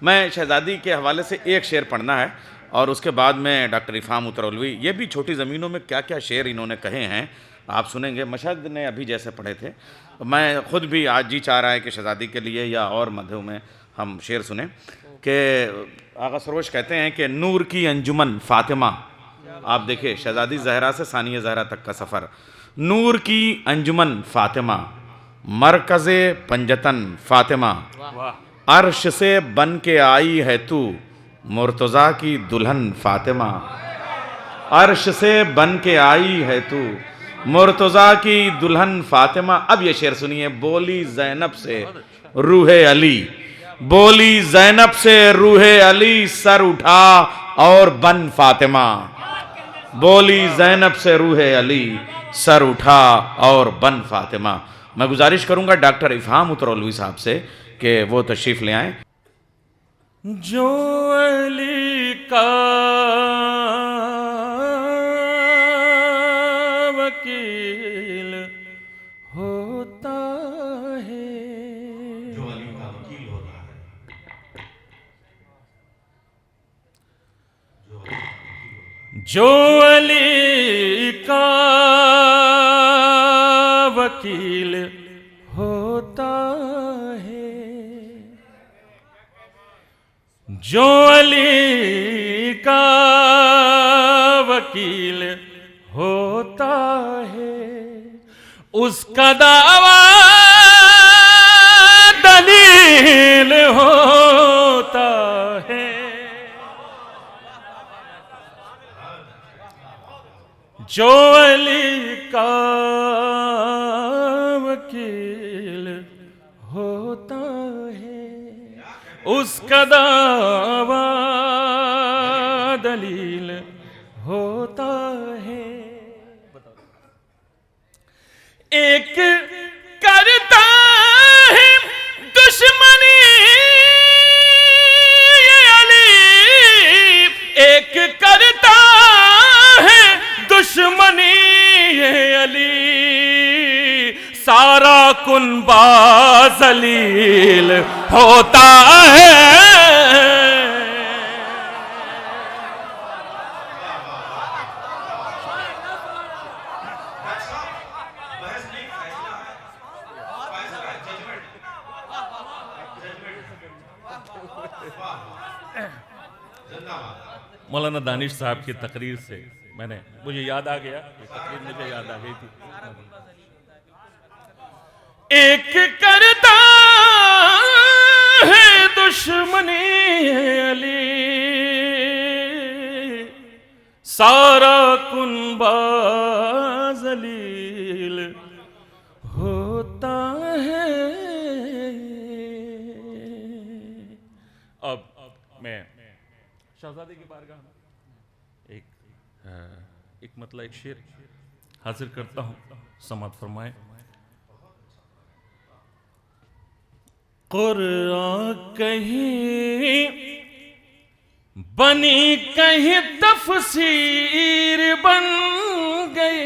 मैं शहज़ादी के हवाले से एक शेर पढ़ना है और उसके बाद में डॉक्टर इफ़ाम उतरौलवी ये भी छोटी ज़मीनों में क्या क्या शेर इन्होंने कहे हैं आप सुनेंगे। मशहद ने अभी जैसे पढ़े थे, मैं ख़ुद भी आज जी चाह रहा है कि शहज़ादी के लिए या और मधु में हम शेर सुने कि आगा सरोश कहते हैं कि नूर की अंजुमन फ़ातिमा, आप देखिए शहज़ादी ज़हरा से सानिया ज़हरा तक का सफ़र। नूर की अंजुमन फ़ातिमा, मरकज़े पंजतन फ़ातिमा, अर्श से बन के आई है तू मुर्तज़ा की दुल्हन फ़ातिमा, अर्श से बन के आई है तू मुर्तज़ा की दुल्हन फ़ातिमा। अब ये शेर सुनिए। बोली ज़ैनब से रूहे अली, बोली ज़ैनब से रूहे अली, सर उठा और बन फ़ातिमा, बोली ज़ैनब से रूहे अली, सर उठा और बन फ़ातिमा। मैं गुजारिश करूंगा डॉक्टर इफ़ाम उतरौलवी साहब से कि वो तशरीफ़ ले आएँ। जो अली का वकील होता है, जो अली का वकील होता है, जो अली का वकील होता है, जो अली का वकील होता है, उसका दावा दलील होता है। जो अली का वकील होता है, उसका दावा दलील होता है। एक करता है दुश्मनी ये अली, एक करता है दुश्मनी ये अली, सारा कुनबा जलील होता है। मौलाना दानिश साहब की तकरीर से मुझे याद आ गया, ये तकरीर मुझे याद आ गई थी। एक करता है दुश्मनी अली, सारा कुनबा जलील होता है। अब मैं शहजादे की बारगाह में एक मतलब एक शेर हाजिर करता हूँ, समात फरमाए। कुरान कहीं बनी कहीं तफसीर बन गई,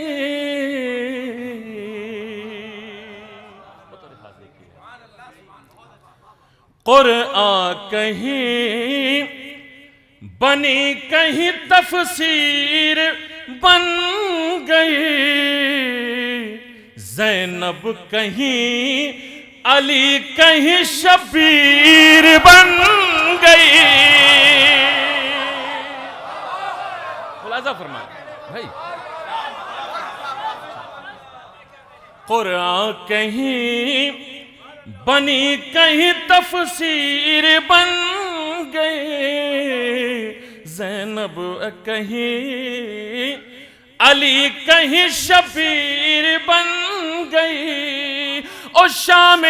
कुरान कहीं बनी कहीं तफसीर बन गई, ज़ैनब कहीं अली कहीं शबीर बन गई। खुलासा फरमाए भाई। कुरान कहीं बनी कहीं तफसीर बन गए, ज़ैनब कहीं अली कहीं शबीर बन गई। और शाम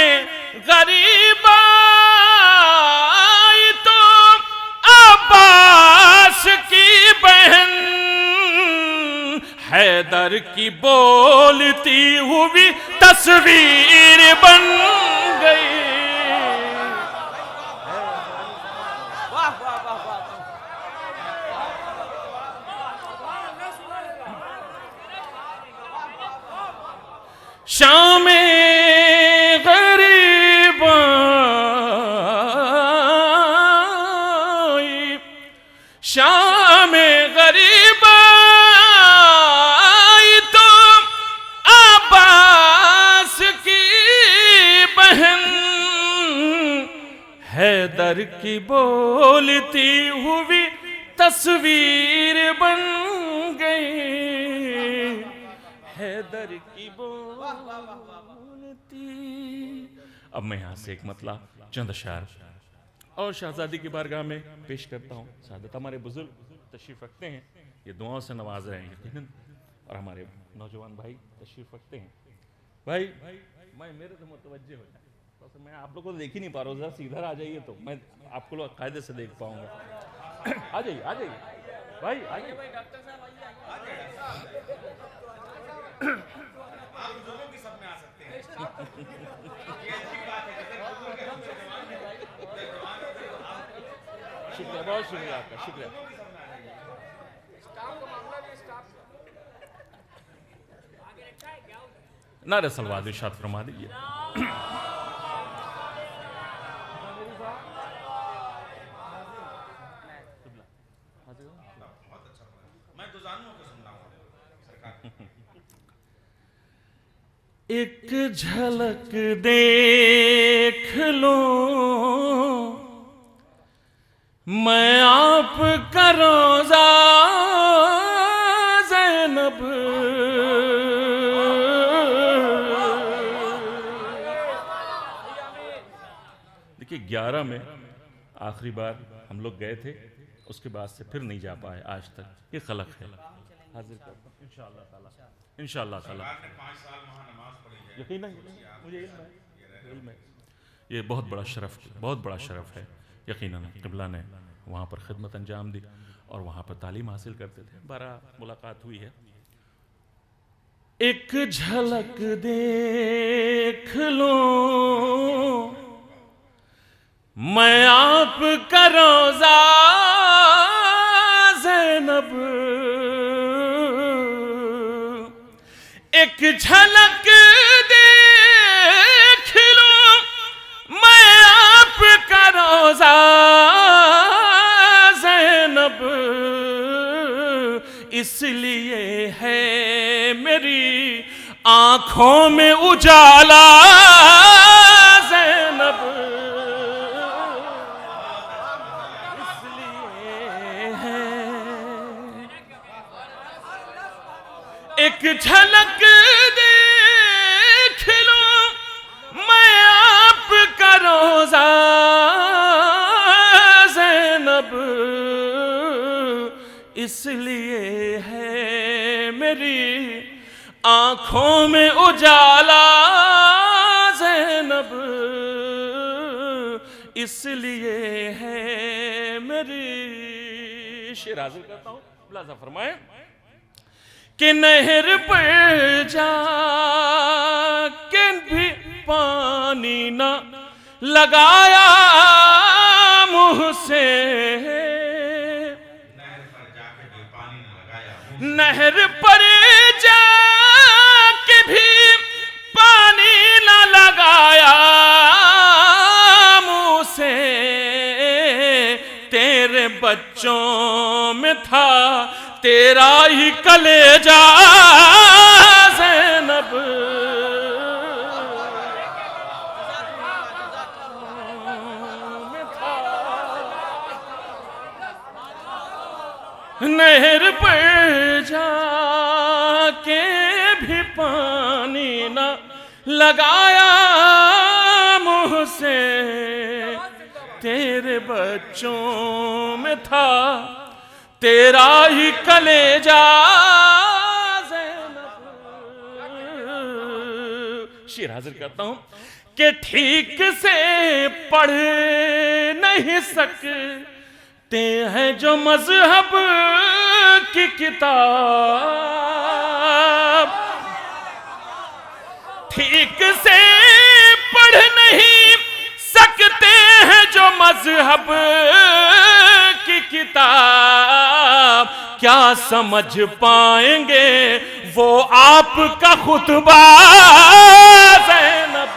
गरीब आई तो अब्बास की बहन हैदर की बोलती हुई तस्वीर बन गई। शाम गरीब शाम गरीब आई तो अब्बास की बहन हैदर की बोलती हुई तस्वीर बन गई, हैदर की बोलती। अब मैं यहां से एक मतला चंद अशार और शहजादी की बारगाह में पेश करता हूँ। सादत हमारे बुजुर्ग तशरीफ रखते हैं, ये दुआओं से नवाज रहे हैं यकीनन, और हमारे नौजवान भाई तशरीफ रखते हैं। भाई मैं मेरे से मुतवज्जे हो जाए, तो मैं आप लोगों को देख ही नहीं पा रहा हूँ, जरा सीधा आ जाइए तो मैं आपको लोग कायदे से देख पाऊंगा। आ जाइए भाई, आ जाइए। शुक्रिया, बहुत शुक्रिया आपका, शुक्रिया। नारे सलवात इरशाद फरमा दीजिए। एक झलक देख लो मैं आपका रोजा ज़ैनब, देखिए 11 में आखिरी बार हम लोग गए थे, उसके बाद से फिर नहीं जा पाए आज तक। ये खलक है, हाजिर करता हूं इंशाअल्लाह ताला। यकीनन मुझे इल्म है, ये बहुत बड़ा शरफ है। यकीनन क़िबला ने वहाँ पर खिदमत अंजाम दी और वहाँ पर तालीम हासिल करते थे। 12 मुलाकात हुई है। एक झलक देख लो मैं आपका रोज़ा ज़ैनब, एक झलक देख लो मैं आपका रोज़ा ज़ैनब, इसलिए है मेरी आँखों में उजाला ज़ैनब, इसलिए है। एक झलक देख लो मैं आपका रोज़ा ज़ैनब, इसलिए है मेरी आँखों में उजाला ज़ैनब, इसलिए है मेरी। शेर हाज़िर करता हूँ, मुलाज़ा फरमाए कि नहर पर जाके भी पानी ना लगाया मुँह से, नहर पर जाके भी पानी ना लगाया मुँह से, तेरे बच्चों में था तेरा ही कलेजा ज़ैनब, नहर पर जाके भी पानी न लगाया मुँह से, तेरे बच्चों में था तेरा ही कलेजा ज़ैनब। शेर हाजिर करता हूँ कि ठीक से पढ़ नहीं सकते हैं जो मजहब की किताब, ठीक से पढ़ नहीं सकते हैं जो मजहब की किताब, क्या समझ पाएंगे वो आपका खुतबा ज़ैनब।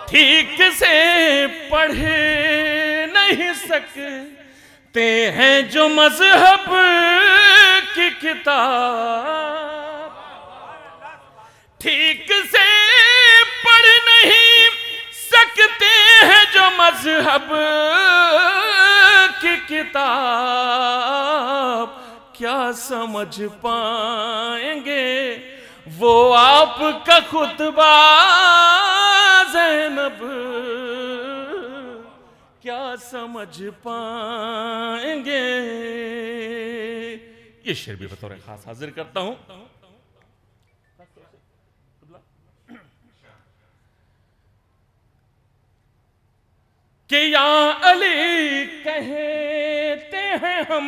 ठीक से पढ़ नहीं सकते हैं जो मजहब की किताब, ठीक से पढ़ नहीं सकते हैं जो मजहब की किताब, क्या समझ पाएंगे वो आपका खुतबा ज़ैनब, क्या समझ पाएंगे। ये शेर भी बतौर खास हाजिर करता हूं कि या अली कहते हैं हम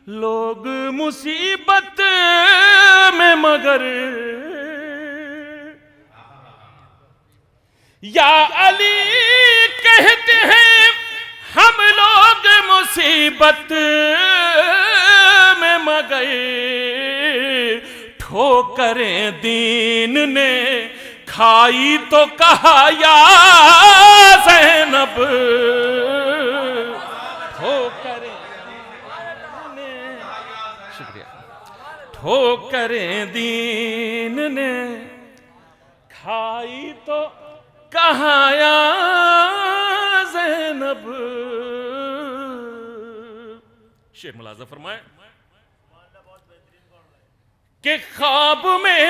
लोग मुसीबत में मगर, या अली कहते हैं हम लोग मुसीबत में मगर, ठोकरें दीन ने खाई तो कहा या ज़ैनब, ठोकरें ने, शुक्रिया, ठोकरें दीन ने खाई तो कहा या ज़ैनब। शेर मुलाज़ा फरमाए कि ख्वाब में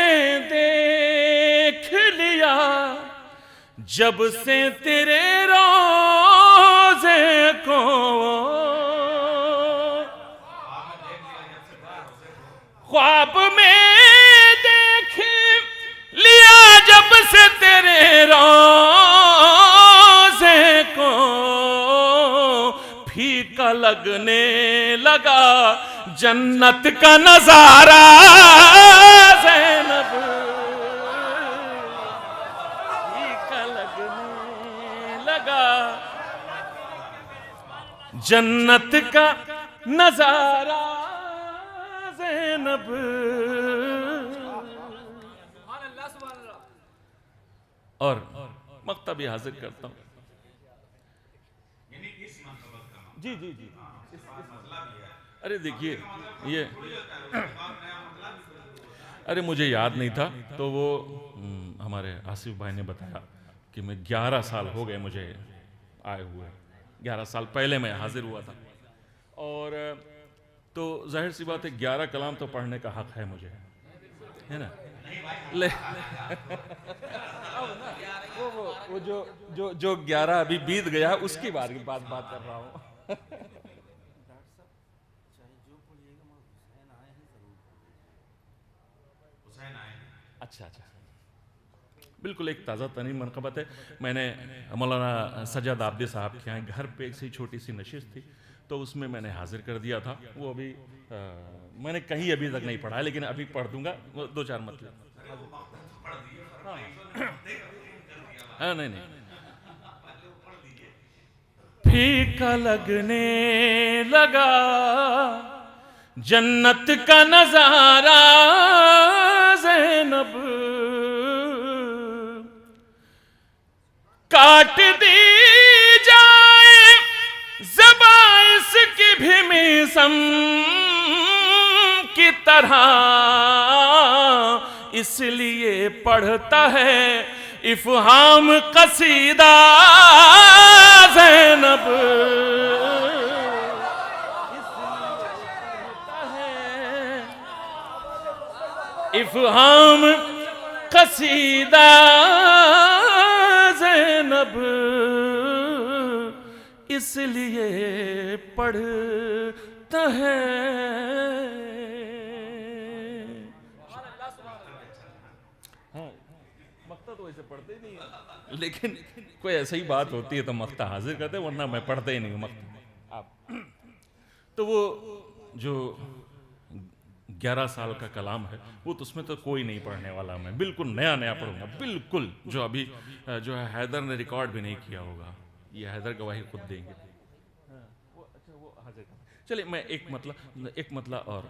देख लिया जब से तेरे रोज़े को, ख्वाब में देख लिया जब से तेरे रोज़े को, फीका लगने लगा जन्नत का नजारा ज़ैनब, फीका लगने लगा जन्नत का नजारा ज़ैनब। और मक्ता भी हाजिर करता हूं। जी जी जी, अरे देखिए ये अरे मुझे याद नहीं था, तो वो हमारे आसिफ भाई ने बताया कि मैं 11 साल हो गए मुझे आए हुए, 11 साल पहले मैं हाजिर हुआ था। और तो जाहिर सी बात है 11 कलाम तो पढ़ने का हक है मुझे, है ना। ले वो जो 11 अभी बीत गया उसकी बात कर रहा हूँ। अच्छा, बिल्कुल एक ताज़ा तरीन मनक़बत है। मैंने मौलाना सज्जाद आब्दी साहब के यहाँ घर पे एक सी छोटी सी नशिस्त थी, तो उसमें मैंने हाजिर कर दिया था। वो अभी मैंने कहीं अभी तक नहीं पढ़ा है, लेकिन अभी पढ़ दूंगा 2-4 मतलब। हाँ नहीं, फीका लगने लगा जन्नत का नजारा ज़ैनब, काट दी जाए ज़बां इसकी भी मिसम की तरह, इसलिए पढ़ता है इफ़हाम कसीदा ज़ैनब, इफ़हाम कसीदा ज़ैनब, इसलिए पढ़ता है। हाँ, मक्ता तो वैसे पढ़ते ही नहीं है, लेकिन कोई ऐसी ही बात होती है तो मक्ता हाजिर करते, वरना मैं पढ़ते ही नहीं हूँ मक्ता। आप तो वो जो 11 साल का कलाम है वो तो उसमें तो कोई नहीं पढ़ने वाला, मैं बिल्कुल नया पढ़ूंगा, बिल्कुल जो अभी जो है हैदर ने रिकॉर्ड भी नहीं किया होगा, ये हैदर गवाही खुद देंगे। वो हाजिर चलिए मैं एक मतलब और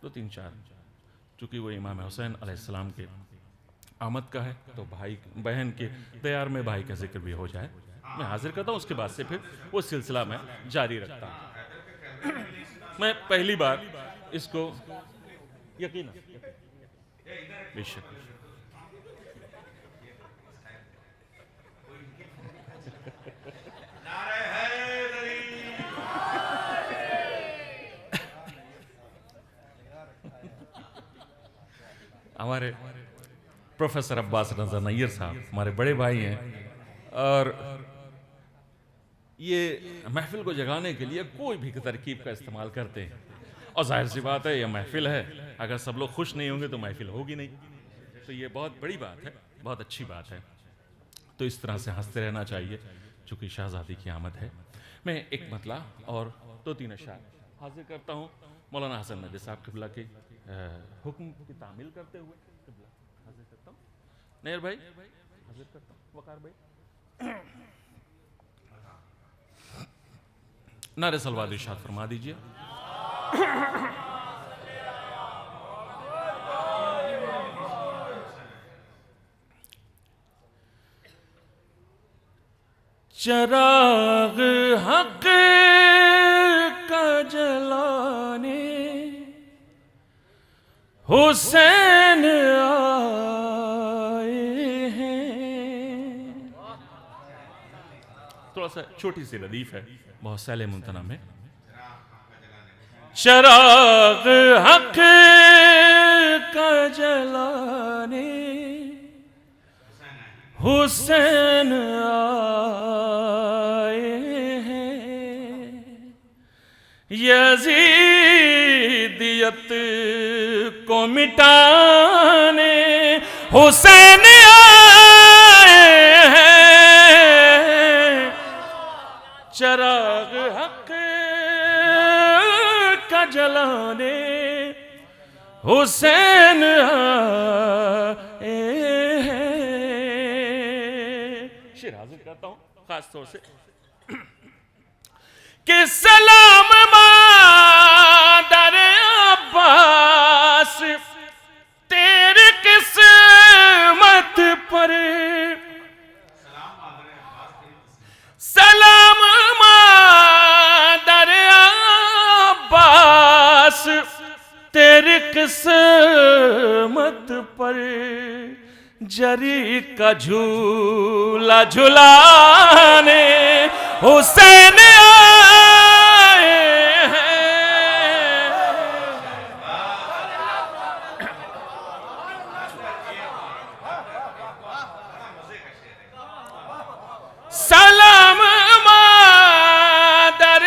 2-3-4, चूँकि वो इमाम हुसैन अलैहिस्सलाम के आमद का है तो भाई बहन के दयार में भाई का जिक्र भी हो जाए, मैं हाजिर करता हूँ। उसके बाद से फिर वो सिलसिला मैं जारी रखता हूँ। मैं पहली बार इसको यकीन बेशक हमारे प्रोफेसर अब्बास रज़ा नैयर साहब हमारे बड़े भाई हैं, और ये महफिल को जगाने के लिए कोई भी तरकीब का इस्तेमाल करते हैं। और जाहिर सी बात है, यह महफिल है, अगर सब लोग खुश नहीं होंगे तो महफिल होगी नहीं। तो ये बहुत बड़ी बात है, बहुत अच्छी बात है। तो इस तरह से हंसते रहना चाहिए, चूँकि शहजादी की आमद है। मैं एक मतला और 2-3 अशार हाजिर करता हूँ मौलाना हसन नदी साहब क़िबला के हुक्म की तामील करते हुए। क़िबला हाजिर करता हूँ, नैयर भाई हाजिर करता हूँ, वकार भाई नारे सलवात इरशाद फरमा दीजिए। चिराग हक का जलाने हुसैन आए हैं। थोड़ा सा छोटी सी लदीफ है, बहुत सैले मुमतना में। चिराग हक का जलाने हुसैन आए हैं, यजीदियत को मिटाने हुसैन आए हैं। चिराग हक का जलाने हुसैन आए हैं। शेर हाजिर करता हूं खास तौर से कि सलाम मादर अब्बास तेरी किस्मत पर, सलाम मादर अब्बास तेरी किस्मत पर, जरी का झूला झुलाने हुसैन आए हैं। सलाम मादर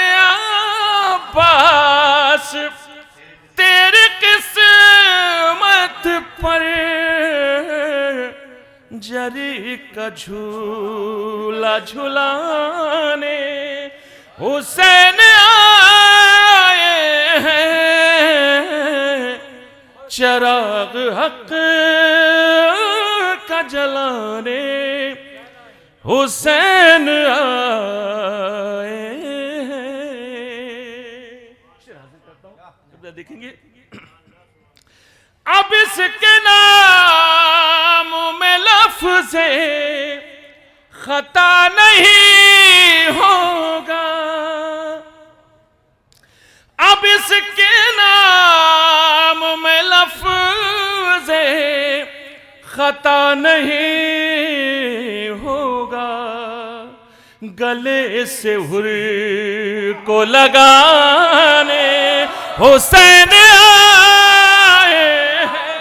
अब्बास तेरी किस्मत पर, जरी का झूला झुलाने हुसैन आए हैं। चिराग हक का जलाने हुसैन आए हैं। देखेंगे अब इसके नाम में लफ्ज़े खता नहीं होगा, अब इसके नाम में लफ्ज़े खता नहीं होगा। गले से हुर को लगाने हुसैन आए हैं।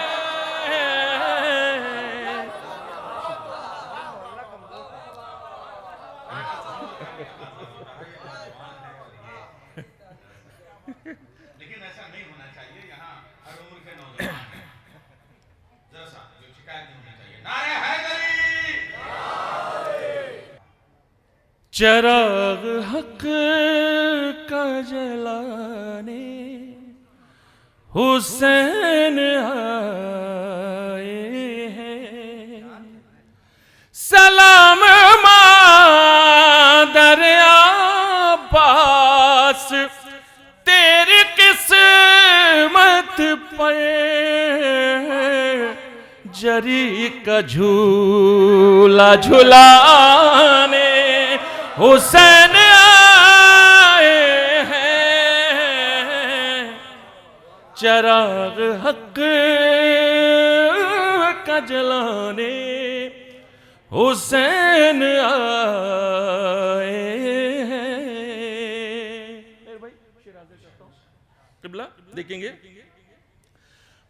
लेकिन ऐसा नहीं होना चाहिए, यहाँ हर उम्र के नौजवान हैं, जरा सा जो शिकायत नहीं होनी चाहिए। नारे हैदरी। चिराग हक का जलाने हुसैन आए हैं। सलाम मादर अब्बास तेरी किस्मत पर, जरी का झूला झुलाने हुसैन आए हैं, चराग हक का जलाने हुसैन आए हैं। मेरे भाई किबला देखेंगे।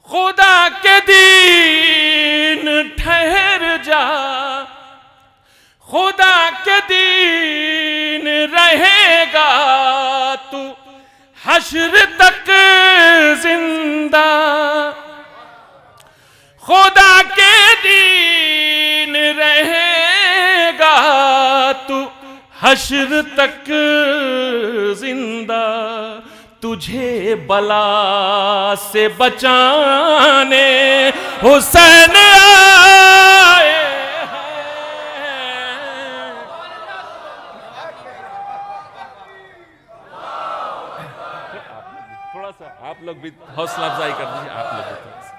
खुदा के दीन ठहर जा, खुदा के दीन रहेगा तू हश्र तक जिंदा, खुदा के दीन रहेगा तू हश्र तक जिंदा, तुझे बला से बचाने हुसैन आए हैं। थोड़ा सा आप लोग भी हौसला अफजाई कर दीजिए, आप लोग भी थोड़ा सा।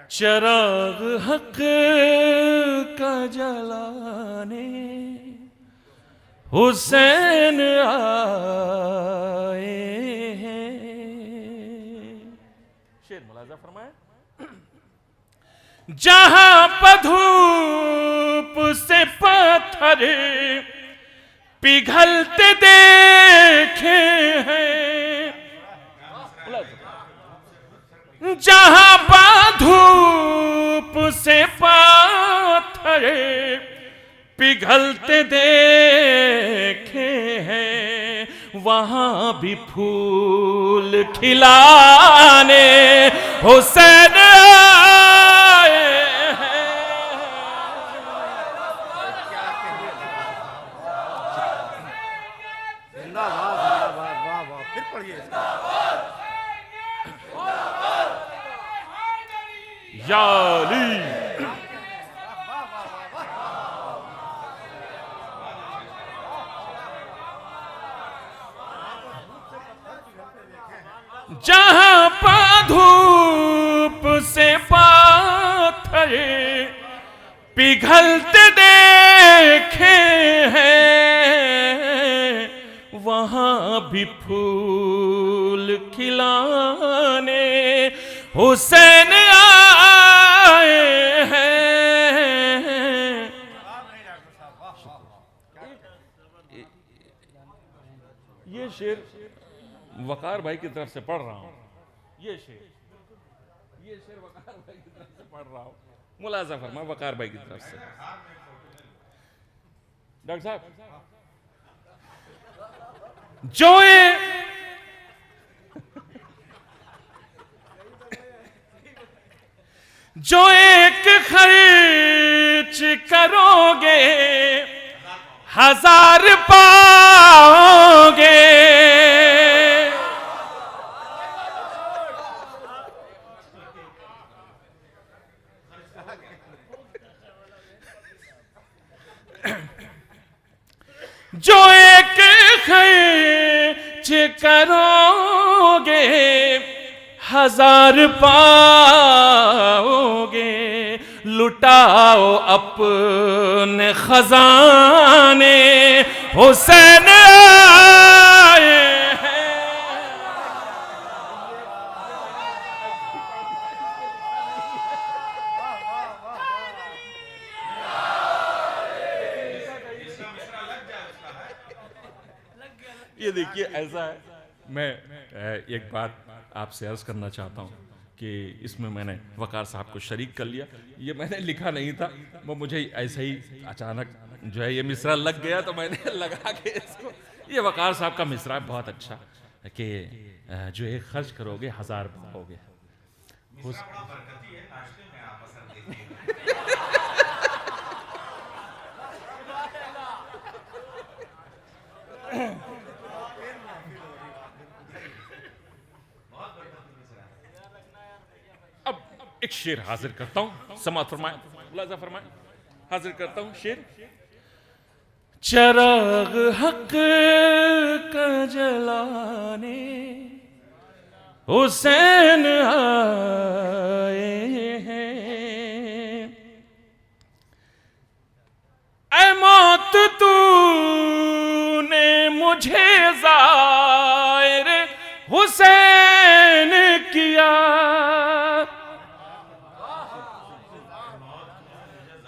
चराग हक का जलाने हुसैन आए हैं। शेर मुलाजा फरमाए। जहां पधूप से पत्थर पिघलते देखे हैं, जहां धूप से पत्थर पिघलते देखे हैं, वहां भी फूल खिलाने हुसैन आए हैं। फिर पढ़िए। या अली जहां धूप से पत्थर पिघलते देखे हैं, वहां भी फूल खिलाने हुसैन आए हैं। ये शेर वकार भाई की तरफ से पढ़ रहा हूं। ये शेर वकार भाई की तरफ से पढ़ रहा हूं। मुलाजा फरमा वकार भाई की तरफ से। डॉक्टर साहब, जो एक खर्च करोगे हजार पाओगे, जो एक खर्च करोगे हजार पाओगे, लुटाओ अपने खजाने हुसैन आए हैं। ये देखिए ऐसा है। मैं एक बात आपसे अर्ज करना चाहता हूँ कि इसमें मैंने वकार साहब को शरीक कर लिया। ये मैंने लिखा नहीं था, वो मुझे ऐसे ही अचानक जो है ये मिसरा लग गया तो मैंने लगा के इसको। ये वकार साहब का मिसरा बहुत अच्छा कि जो एक खर्च करोगे हजार पाओगे। एक शेर हाजिर करता हूं, समाअत फरमाए, मुलाजा फरमाए, हाजिर करता हूं शेर। चराग हक का जलाने हुसैन आए हैं, ऐ मौत तूने मुझे ज़ाहिर हुसैन किया,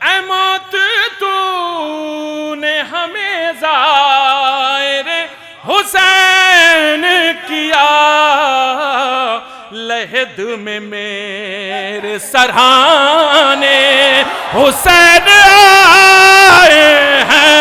ऐ मौत तूने हमें ज़ाहिर हुसैन किया, लहद में मेरे सरहाने हुसैन आए हैं।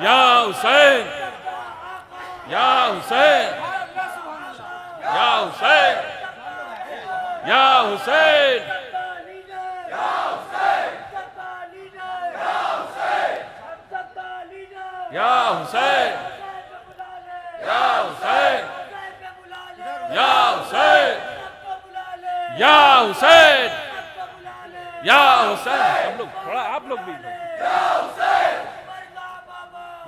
या हुसैन, या हुसैन, या हुसैन, या हुसैन, या हुसैन, या हुसैन, या हुसैन, या हुसैन, या हुसैन, या हुसैन। हम लोग थोड़ा, आप लोग भी या हुसैन,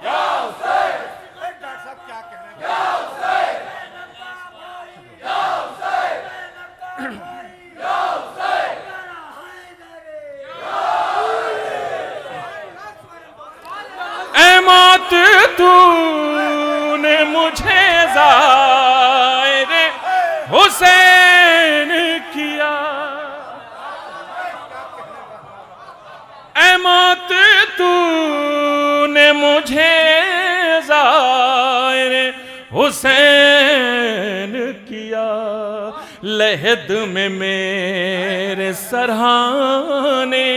या हुसैन, डॉक्टर साहब क्या कह रहे हैं, या हुसैन, या हुसैन, या हुसैन, ऐ मौत तूने मुझे ज़ाहिर हुसैन किया, ऐ मौत तूने मुझे ज़ाहिर हुसैन किया, लहद में मेरे सरहाने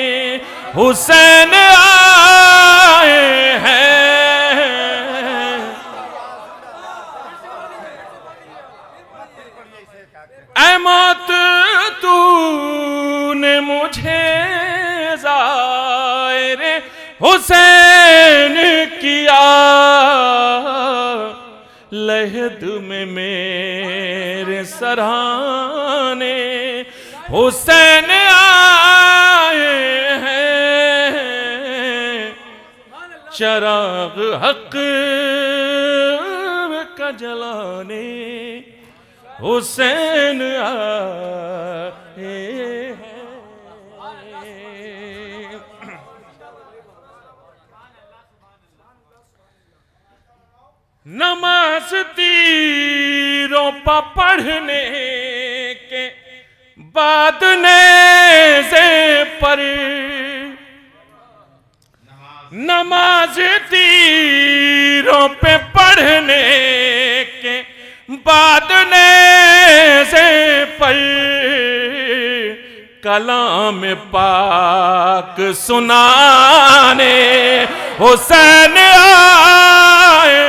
हुसैन आए हैं। ऐ मौत तूने मुझे ज़ाहिर हुसैन किया, लहद में मेरे सरहाने हुसैन आए हैं, चराग हक का जलाने हुसैन आए हैं। नमाज तीरों पर पढ़ने के बाद नेज़े पर, नमाज तीरों पे पढ़ने के बाद नेज़े पर, कलाम पाक सुनाने हुसैन आए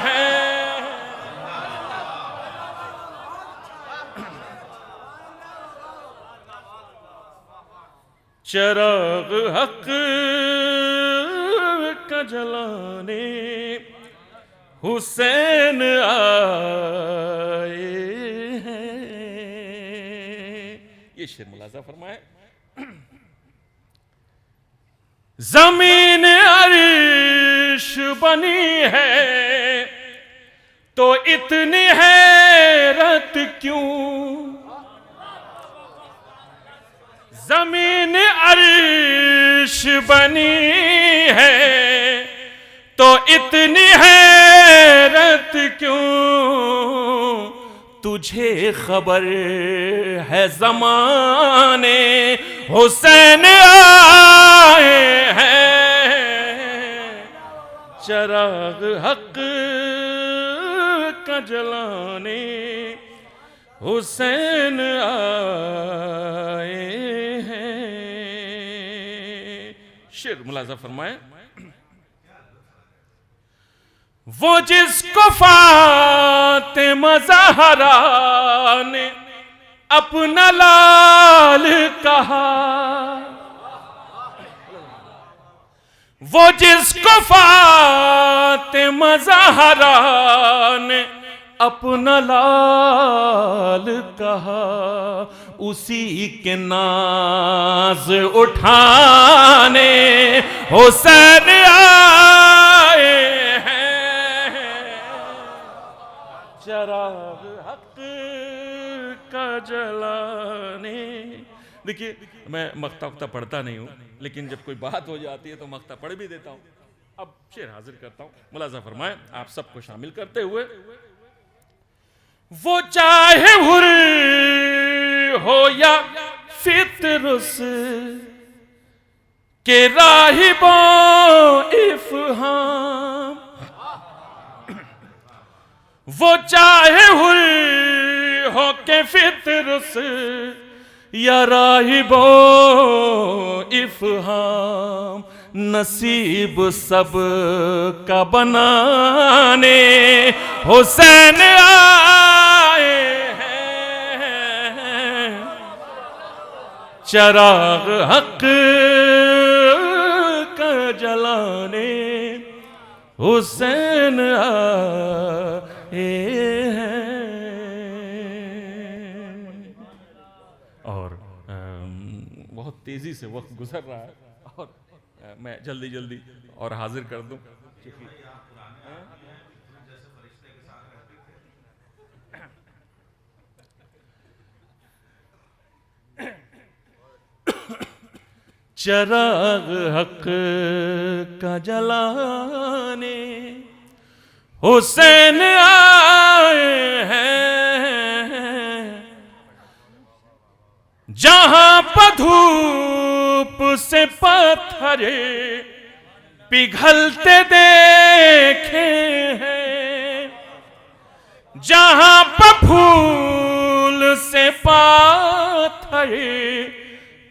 हैं। चराग हक का जलाने हुसैन आए हैं। ये शेर मुलाजा फरमाए। जमीन अर्श बनी है तो इतनी हैरत क्यों, जमीन अर्श बनी है तो इतनी हैरत क्यों, तुझे खबर है ज़माने हुसैन आए हैं। चराग हक का जलाने हुसैन आए हैं। शेर मुलाजा फरमाए। वो जिसको फातिमा ज़हरा ने अपना लाल कहा, वो जिसको फातिमा ज़हरा ने अपना लाल कहा, उसी के नाज उठाने हुसैन आए हैं। चराग हक का जलाने। देखिए मैं मक्ता उक्ता पढ़ता नहीं हूँ, लेकिन जब कोई बात हो जाती है तो मक्ता पढ़ भी देता हूँ। अब शेर हाजिर करता हूँ, मुलाजा फरमाए आप सबको शामिल करते हुए। वो चाहे हुर हो या फितरस के राहिबो इफ़हाम, वो चाहे हुर हो के फितरस या राहिबो इफ़हाम, नसीब सब का बनाने हुसैन आए हैं। चराग हक का जलाने हुसैन आए हैं। और बहुत तेजी से वक्त गुजर रहा है और मैं जल्दी जल्दी और हाजिर कर दूं। चराग हक का जलाने हुसैन आए हैं। जहां पर धूप से पत्थरे पिघलते देखे हैं, जहां पर फूल से पत्थरे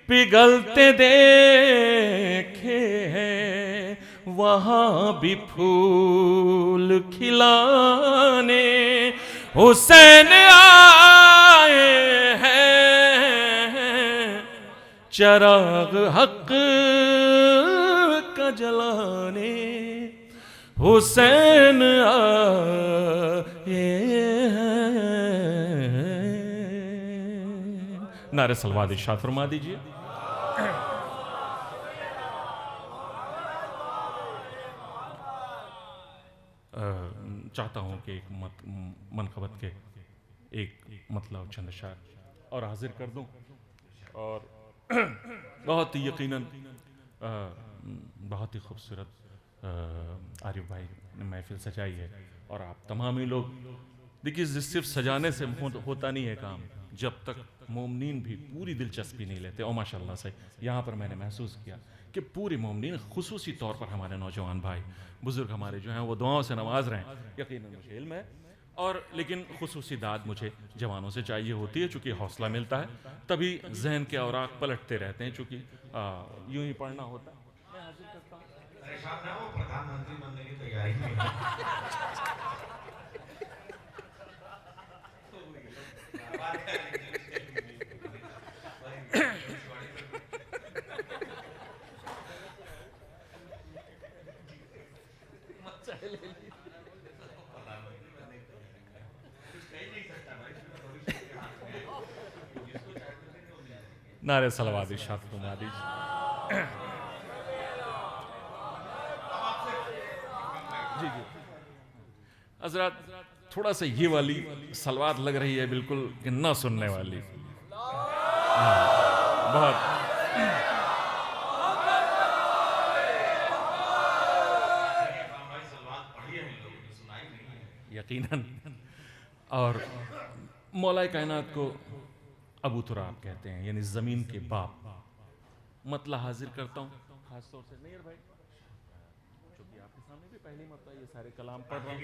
पिघलते देखे हैं, वहां भी फूल खिलाने हुसैन आए हैं। चराग हक का जलाने हुसैन आए हैं। नारे सलवात इरशाद फरमा दीजिए। चाहता हूं कि एक मनकबत के एक मतलब चंद अशार और हाजिर कर दूं। और बहुत ही यकीनन बहुत ही खूबसूरत आरिफ भाई ने महफिल सजाई है। और आप तमाम ही लोग देखिए, सिर्फ सजाने से होता नहीं है काम, जब तक मोमिनीन भी पूरी दिलचस्पी नहीं लेते। और माशाल्लाह से यहाँ पर मैंने महसूस किया कि पूरे मोमिनीन, खुसूसी तौर पर हमारे नौजवान भाई बुजुर्ग हमारे जो हैं वो दुआओं से नवाज रहे हैं। यकीनन मुझे इल्म है, और लेकिन खुसूसी दाद मुझे जवानों से चाहिए होती है, चूँकि हौसला मिलता है तभी जहन के औराक पलटते रहते हैं, चूँकि यूं ही पढ़ना होता है। मैं हाजिर करता हूं। प्रधानमंत्री बनने की तैयारी में नारे सलवात इरशाद फरमा दीजिए। जी जी हजरत, थोड़ा सा ये वाली सलवात लग रही है बिल्कुल कि ना सुनने वाली। बहुत यकीनन। और मौला कायनात को अबू तुराब कहते हैं, यानी जमीन के बाप। मतला हाजिर करता हूँ खास तौर से नैयर भाई, चूंकि आपके सामने भी पहली मतलब ये सारे कलाम पढ़ रहा हूँ।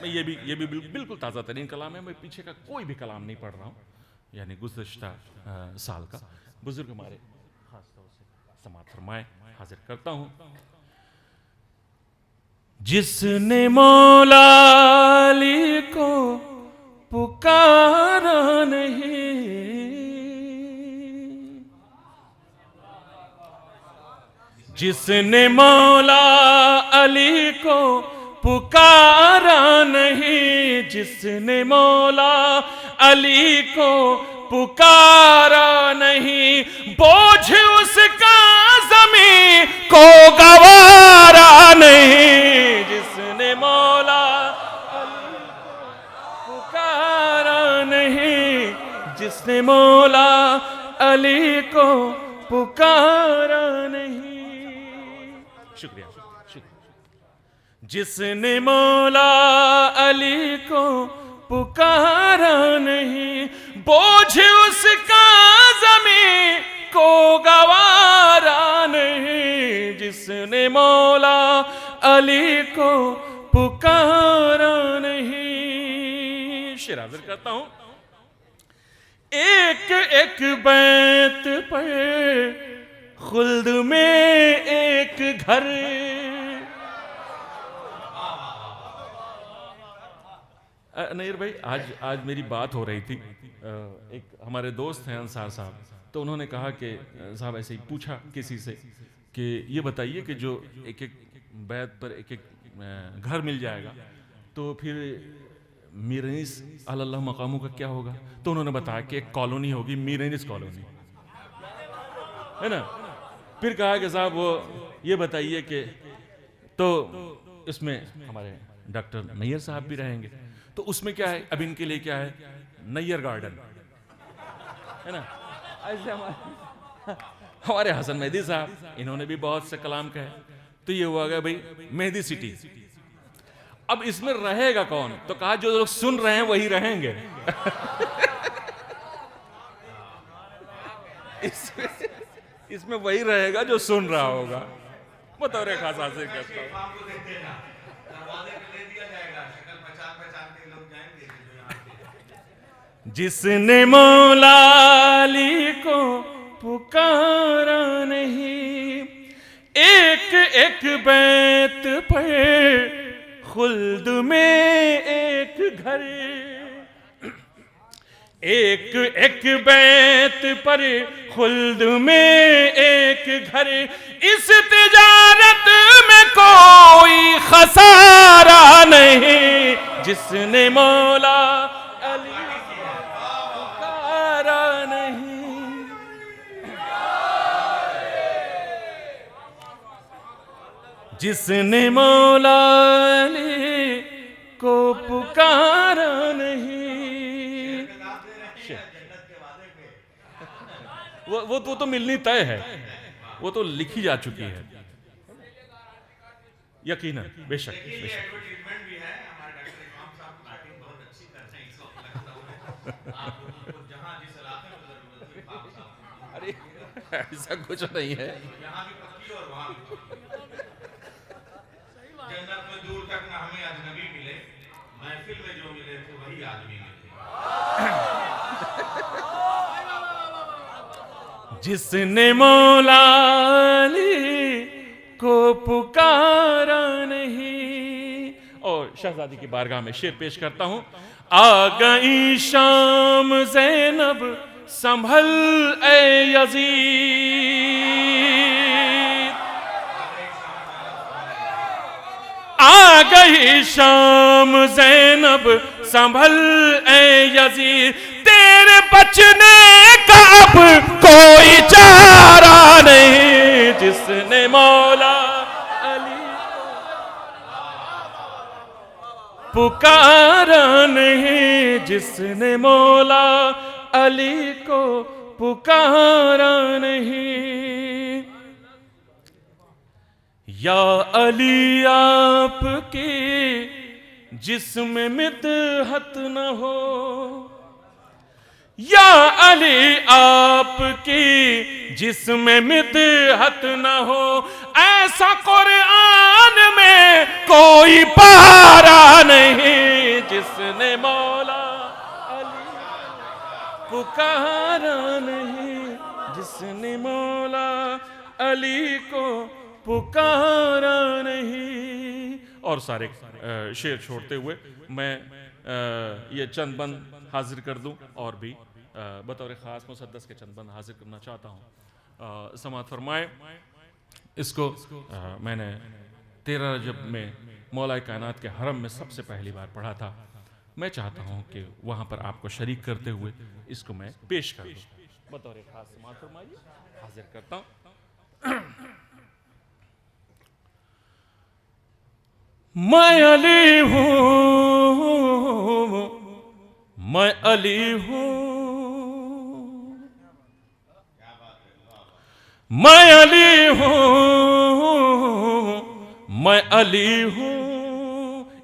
मैं ये भी बिल्कुल ताज़ा तरीन कलाम है। मैं पीछे का कोई भी कलाम नहीं पढ़ रहा हूँ, यानी गुज़श्ता साल का। बुजुर्ग हमारे खास तौर से समाअत फरमाए। हाजिर करता हूं। जिसने मौला अली को पुकारा नहीं, जिसने मौला अली को पुकारा नहीं, जिसने मौला अली को पुकारा नहीं, बोझ उसका ज़मीं को गवारा नहीं। जिसने मौला अली को पुकारा नहीं, जिसने मौला अली को पुकारा नहीं। शुक्रिया, शुक्रिया। जिसने मौला अली को पुकारा नहीं, बोझ उसका ज़मीं को गवारा नहीं। जिसने मौला अली को पुकारा नहीं। शेर हाज़िर करता हूं। एक एक बैत पर खुल्द में एक घर, नईर भाई आज मेरी बात हो रही थी। एक हमारे दोस्त हैं अंसार साहब, तो उन्होंने कहा कि साहब ऐसे ही पूछा किसी से कि ये बताइए कि जो एक एक बैत पर एक एक घर मिल जाएगा तो फिर मीरनिस अल्लाह मकामों का क्या होगा। तो उन्होंने बताया कि एक कॉलोनी होगी, मीरनिस कॉलोनी, है ना। फिर कहा कि साहब वो ये बताइए कि तो इसमें हमारे डॉक्टर नैयर साहब भी रहेंगे, तो उसमें क्या है, अब इनके लिए क्या है, नैयर गार्डन, है ना। ऐसे हमारे हसन मेहदी साहब, इन्होंने भी बहुत से कलाम कहे, तो ये हुआ गया भाई मेहदी सिटी। अब इसमें रहेगा कौन, तो कहा जो लोग सुन रहे हैं वही रहेंगे। इसमें वही रहेगा जो सुन रहा होगा। बतौर खास हाजिर करता हूं। जिसने मौला अली को पुकारा नहीं, एक एक बैत पर खुल्द में एक घर, एक एक बैत पर खुल्द में एक घर, इस तिजारत में कोई खसारा नहीं। जिसने मौला अली पुकारा नहीं, जिसने मौला अली को पुकारा नहीं। वो तो मिलनी तय है, वो तो लिखी जा चुकी है, यकीनन, बेशक बेशक। अरे ऐसा कुछ नहीं है। जन्नत में दूर तक ना हमें अजनबी मिले, महफिल में जो मिले थे वही आदमी मिले। जिसने मौला अली को पुकारा नहीं। और शहजादी की बारगाह में शेर पेश करता हूं। आ गई शाम ज़ैनब संभल ए यज़ीद, आ गई शाम ज़ैनब संभल ए यज़ीद, तेरे बचने का अब कोई चारा नहीं। जिसने मौला अली पुकारा नहीं, जिसने मौला अली को पुकारा नहीं। या अली आपकी जिसमें मिदहत न हो, या अली आपकी जिसमें मिदहत न हो, ऐसा कुरान में कोई पारा नहीं। जिसने मौला अली पुकारा नहीं, जिसने मौला अली को पुकारा नहीं। और सारे शेर छोड़ते हुए मैं ये चंद बंद हाजिर कर दूं और भी बतौर ख़ास मुसद्दस के चंद बंद हाजिर करना चाहता हूँ। समाअत फरमाए। इसको मैंने 13 रजब में मौला कायनात के हरम में सबसे पहली बार पढ़ा था। मैं चाहता हूँ कि वहाँ पर आपको शरीक करते हुए इसको मैं पेश कर दूँ। बतौर ख़ास समाअत फरमाइए, हाजिर करता हूँ। मैं अली हूँ, मैं अली हूँ, मैं अली हूँ, मैं अली हूँ।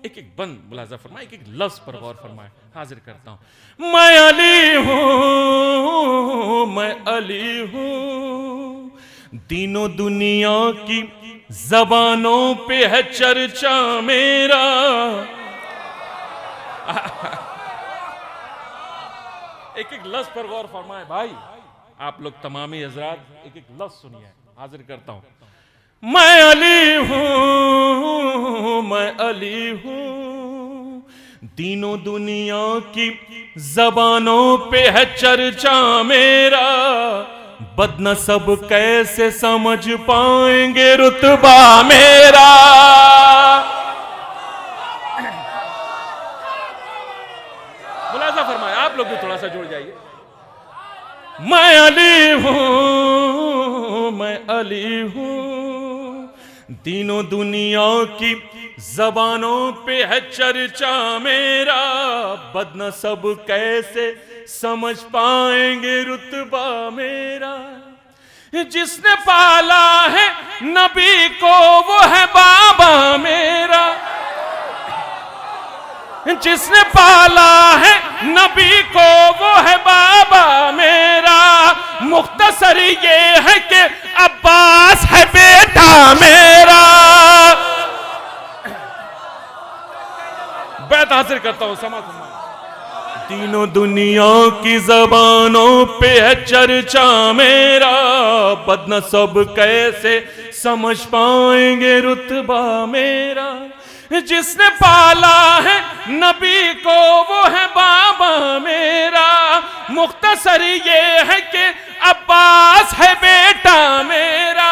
एक एक बंद मुलाजा फरमाए, एक एक लफ्ज पर गौर फरमाए। हाजिर करता हूँ। मैं अली हूँ, मैं अली हूँ, तीनों दुनिया की जबानों पे है चर्चा मेरा। एक एक लफ्ज पर गौर फरमाए भाई। आप लोग तमामी हजरात एक एक लफ्ज सुनिए। हाजिर करता हूं। मैं अली हूं, मैं अली हूं, तीनों दुनिया की जबानों पे है चर्चा मेरा। बदनसब कैसे समझ पाएंगे रुतबा मेरा। मुलाजा फरमाए, आप लोग भी थोड़ा सा जुड़ जाइए। मैं अली हूं, मैं अली हूं, तीनों दुनिया की जबानों पे है चर्चा मेरा। बदनसब कैसे समझ पाएंगे रुतबा मेरा। जिसने पाला है नबी को वो है बाबा मेरा। जिसने पाला है नबी को वो है बाबा मेरा। मुख्तसर ये है कि अब्बास है बेटा मेरा। बैत हासिल करता हूं। समाज तीनों दुनिया की जबानों पे है चर्चा मेरा। बदनसब कैसे समझ पाएंगे रुतबा मेरा। जिसने पाला है नबी को वो है बाबा मेरा। मुख्तसर ये है कि अब्बास है बेटा मेरा।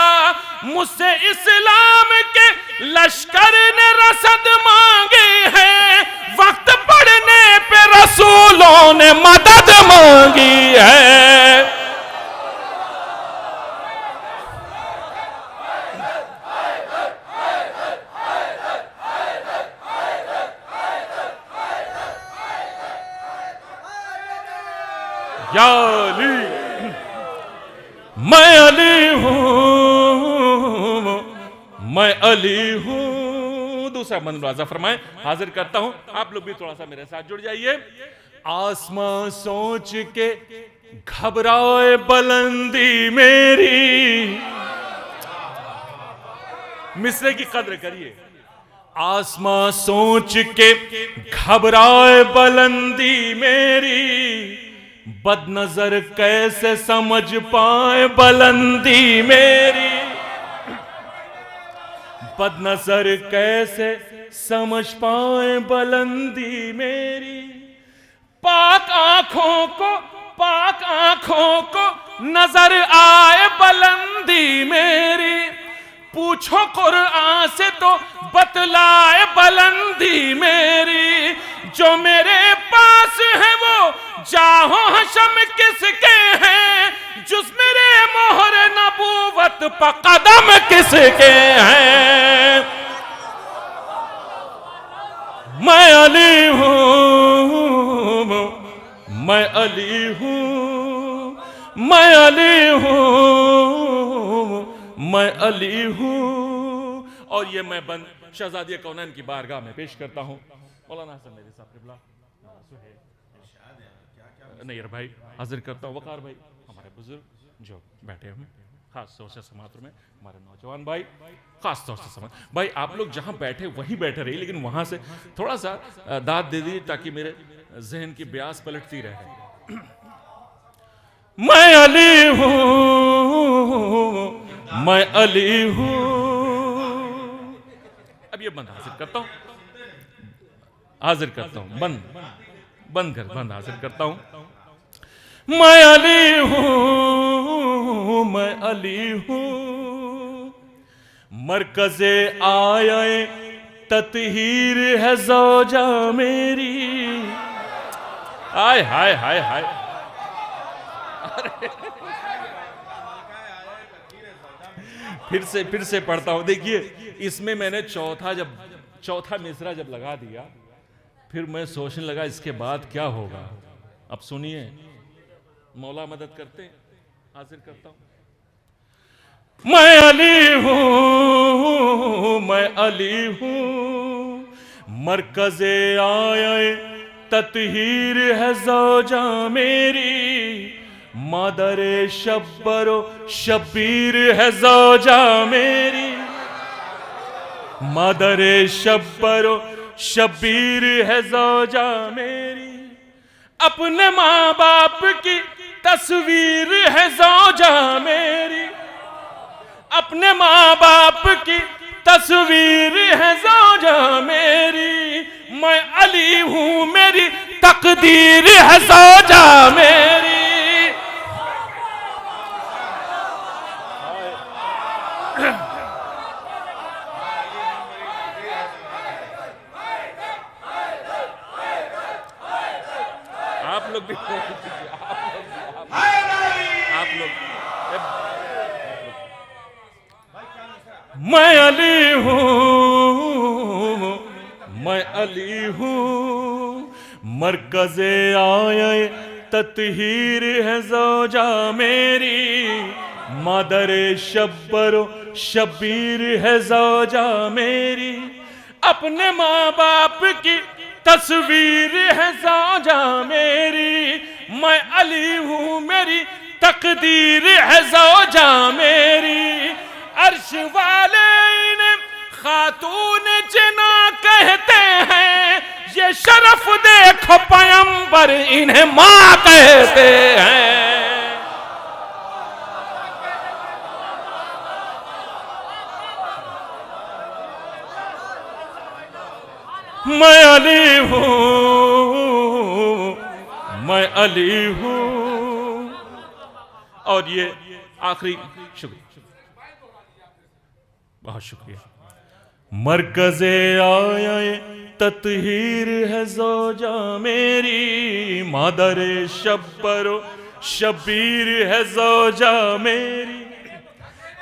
मुझसे इस्लाम के लश्कर ने रसद मांगी है। वक्त पड़ने पे रसूलों ने मदद मांगी है। या अली, मैं अली हूँ, मैं अली हूँ। दूसरा मुलाजा फरमाए। हाजिर करता हूँ। आप लोग भी थोड़ा सा मेरे साथ जुड़ जाइए। आसमां सोच के घबराए बुलंदी मेरी। मिसरे की कद्र करिए। आसमां सोच के घबराए बुलंदी मेरी। बदनजर कैसे समझ पाए बुलंदी मेरी। बदनजर कैसे समझ पाए बुलंदी मेरी। पाक आंखों को नजर आए बुलंदी मेरी। पूछो कुरआन से तो बतलाए बुलंदी मेरी। जो मेरे पास है वो जाहो हशम किसके हैं। जुस मेरे मोहर नबूवत पर कदम किसके हैं। मैं अली हूँ, मैं अली हूँ, मैं अली हूँ, मैं अली हूँ। और ये मैं बंद शहजादी कौनैन की बारगाह में पेश करता हूँ। मौलाना हसन मेरे साहब किबला नैयर भाई हाजिर करता हूँ। वकार भाई हमारे बुजुर्ग जो बैठे हैं खास तौर से समात्र में। हमारे नौजवान भाई खास तौर से समाज भाई। आप लोग जहाँ बैठे वहीं बैठे रहिए, लेकिन वहाँ से थोड़ा सा दाद दे दीजिए ताकि मेरे जहन की ब्यास पलटती रहे। मैं अली हूँ, मैं अली हूं। अब ये बंद हाजिर करता हूं, बंद हाजिर करता हूं। मैं अली हूं, मैं अली हूं, मरकज़े आए ततहीर है ज़ौजा मेरी। हाय हाय हाय हाय। फिर से पढ़ता हूं। देखिए इसमें मैंने चौथा मिसरा जब लगा दिया, फिर मैं सोचने लगा इसके बाद क्या होगा। अब सुनिए, मौला मदद करते, हाजिर करता हूं। मैं अली हूं, मैं अली हूं, मरकज़े आए ततहीर है ज़ौजा मेरी। मादरे शब्बरो शबीर है ज़ौजा मेरी। मादरे शब्बरो शबीर है ज़ौजा मेरी। अपने माँ बाप की तस्वीर है ज़ौजा मेरी। अपने माँ बाप की तस्वीर है ज़ौजा मेरी। मैं अली हूं, मेरी तकदीर है ज़ौजा मेरी। आप लोग भी आप लोग मैं अली हूं, मैं अली हूं, मरकज़े आए ततहीर है ज़ौजा मेरी। मादरे शब्बरो शबीर है ज़ौजा मेरी। अपने माँ बाप की तस्वीर है ज़ौजा मेरी। मैं अली हूं, मेरी तकदीर है ज़ौजा मेरी। अर्श वाले इन्हें खातून जना कहते हैं। ये शरफ देखो पैगंबर इन्हें माँ कहते हैं। मैं अली हूं, मैं अली हूं। और ये आखिरी, शुक्रिया, बहुत शुक्रिया। मरकज़े आए ततहीर है ज़ौजा मेरी। मादरे शब्बरो शबीर है ज़ौजा मेरी।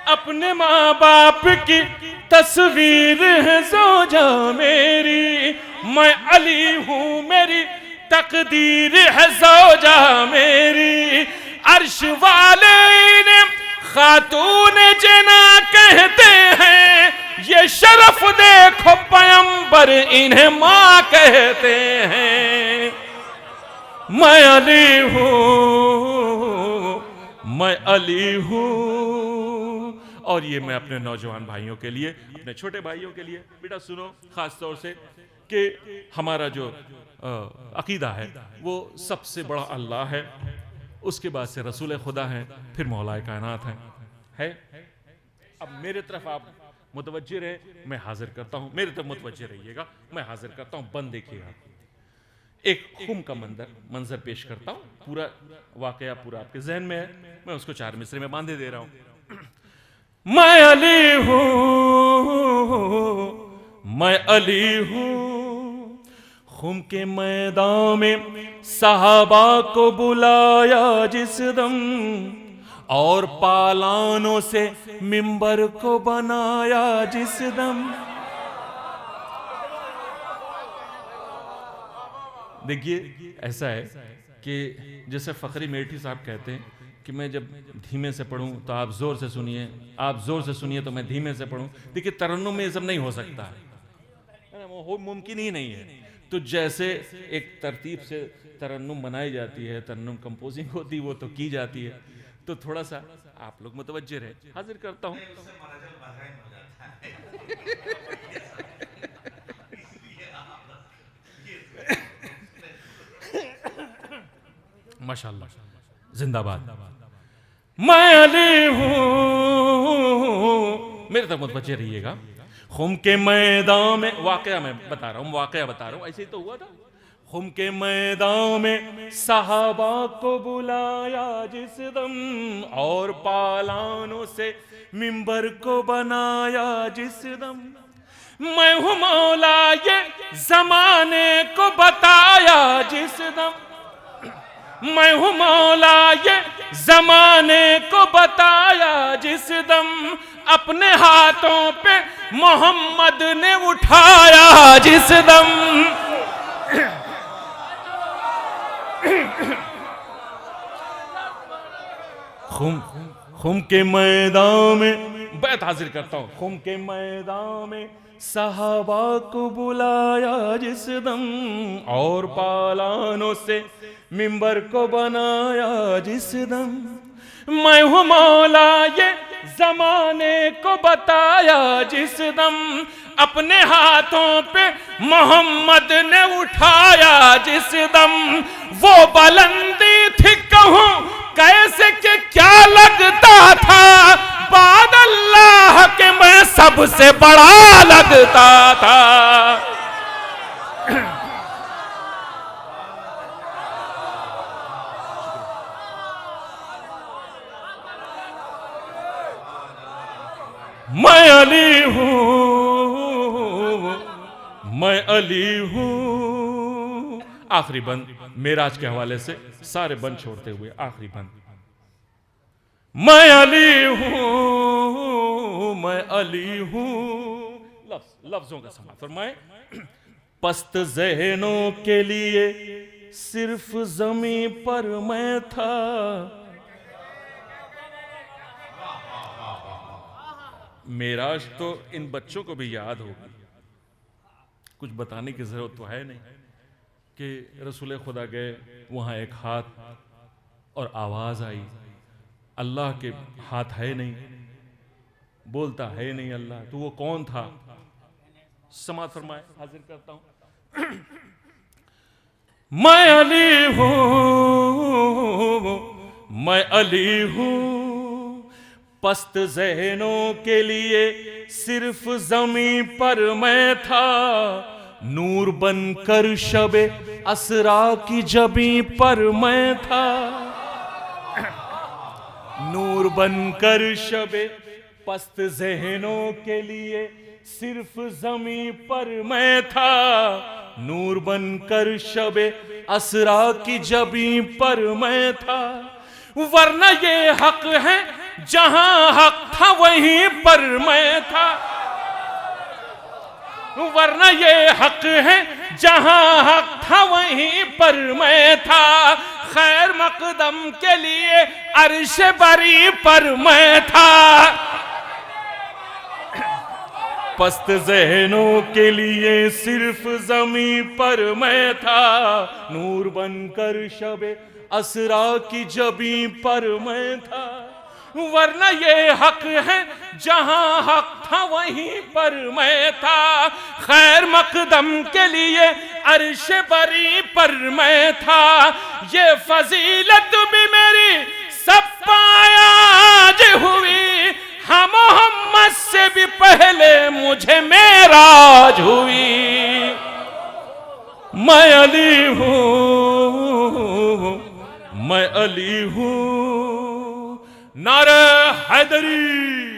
अपने माँ बाप की तस्वीर है ज़ौजा मेरी। मैं अली हूं, मेरी तकदीर है ज़ौजा मेरी। अर्श वाले इन्हें खातून जना कहते हैं। ये शरफ देखो पैगंबर इन्हें माँ कहते हैं। मैं अली हूं, मैं अली हूं। और ये मैं अपने नौजवान भाइयों के लिए, अपने छोटे भाइयों के लिए, बेटा सुनो, खास तौर से कि हमारा जो अकीदा है वो सबसे बड़ा अल्लाह है, उसके बाद से रसूल खुदा है, फिर मौलाए कायनात है। अब मेरे तरफ आप मुतवज्जे रहे, मैं हाजिर करता हूं। मेरे तरफ मुतवज्जे रहिएगा, मैं हाजिर करता हूं। बंद देखिएगा, एक खुम का मंजर पेश करता हूं। पूरा वाकया पूरा आपके जहन में है, मैं उसको 4 मिसरे में बांधे दे रहा हूं। मैं अली हूं, मैं अली हूं, खुम के मैदान में सहाबा को बुलाया जिस दम, और पालानों से मिंबर को बनाया जिस दम। देखिए ऐसा है कि जैसे फखरी मेठी साहब कहते हैं कि मैं जब धीमे से पढ़ूं तो आप जोर से सुनिए, आप जोर से सुनिए तो मैं धीमे से पढ़ूं। देखिए तरन्नुम में ये सब नहीं हो सकता है, वो मुमकिन ही नहीं है। तो जैसे एक तरतीब से तरन्नुम बनाई जाती है, तरन्नुम कंपोजिंग होती है, वो तो की जाती है। तो थोड़ा सा आप लोग मुतवज्जे रहे, हाजिर करता हूं। माशाअल्लाह, जिंदाबाद। मैं अली हूं, मेरे तक मुतवज्जे रहिएगा। खुम के मैदान में, वाकया मैं बता रहा हूँ, वाकया बता रहा हूँ, ऐसे ही तो हुआ था। खुम के मैदान में सहाबा को बुलाया जिस दम, और पालानों से मिंबर को बनाया जिस दम। मैं हूँ मौला ये जमाने को बताया जिस दम, मैं हूँ मौला ये जमाने को बताया जिस दम। अपने हाथों पे मोहम्मद ने उठाया जिस दम। खुम के मैदान में, बैत हाजिर करता हूं, खुम के मैदान में सहाबा को बुलाया जिस दम, और पालानों से मिंबर को बनाया जिस दम। मैं हूँ मौला ये जमाने को बताया जिस दम। अपने हाथों पे मोहम्मद ने उठाया जिस दम। वो बुलंदी थी कहूँ कैसे के क्या लगता था, बाद अल्लाह के मैं सबसे बड़ा लगता था। मैं अली हूँ, मैं अली हूँ। आखिरी बंद मेराज के हवाले से, सारे बंद छोड़ते हुए आखिरी बंद। मैं अली हूँ, मैं अली हूँ। लफ्जों का समाज फरमाए। पस्त ज़हनों के लिए सिर्फ ज़मीं पर मैं था, मेराज तो इन बच्चों को भी याद होगी, कुछ बताने की जरूरत तो है नहीं कि रसूल खुदा गए, वहां एक हाथ और आवाज आई, अल्लाह के हाथ है नहीं, बोलता है नहीं अल्लाह, तो वो कौन था? समात फरमाए, हाजिर करता हूं। मैं अली हूं, मैं अली हूं। पस्त ज़हनों के लिए सिर्फ ज़मीं पर मैं था, नूर बनकर शबे असरा की जबीं पर मैं था। नूर बनकर शबे, पस्त ज़हनों के लिए सिर्फ ज़मीं पर मैं था, नूर बनकर शबे असरा की जबीं पर मैं था। वरना ये हक है जहां हक था वहीं पर मैं था, वरना ये हक है जहां हक था वहीं पर मैं था। खैर मकदम के लिए अर्श बरी पर मैं था, पस्त ज़हनों के लिए सिर्फ ज़मीं पर मैं था, नूर बनकर शबे असरा की जबीं पर मैं था। वरना ये हक है जहां हक था वहीं पर मैं था। खैर मकदम के लिए अर्श बरी पर मैं था। ये फजीलत भी मेरी सब पायाज हुई, हाँ मोहम्मद से भी पहले मुझे मेराज हुई। मैं अली हूँ, मैं अली हूँ। नारे हैदरी।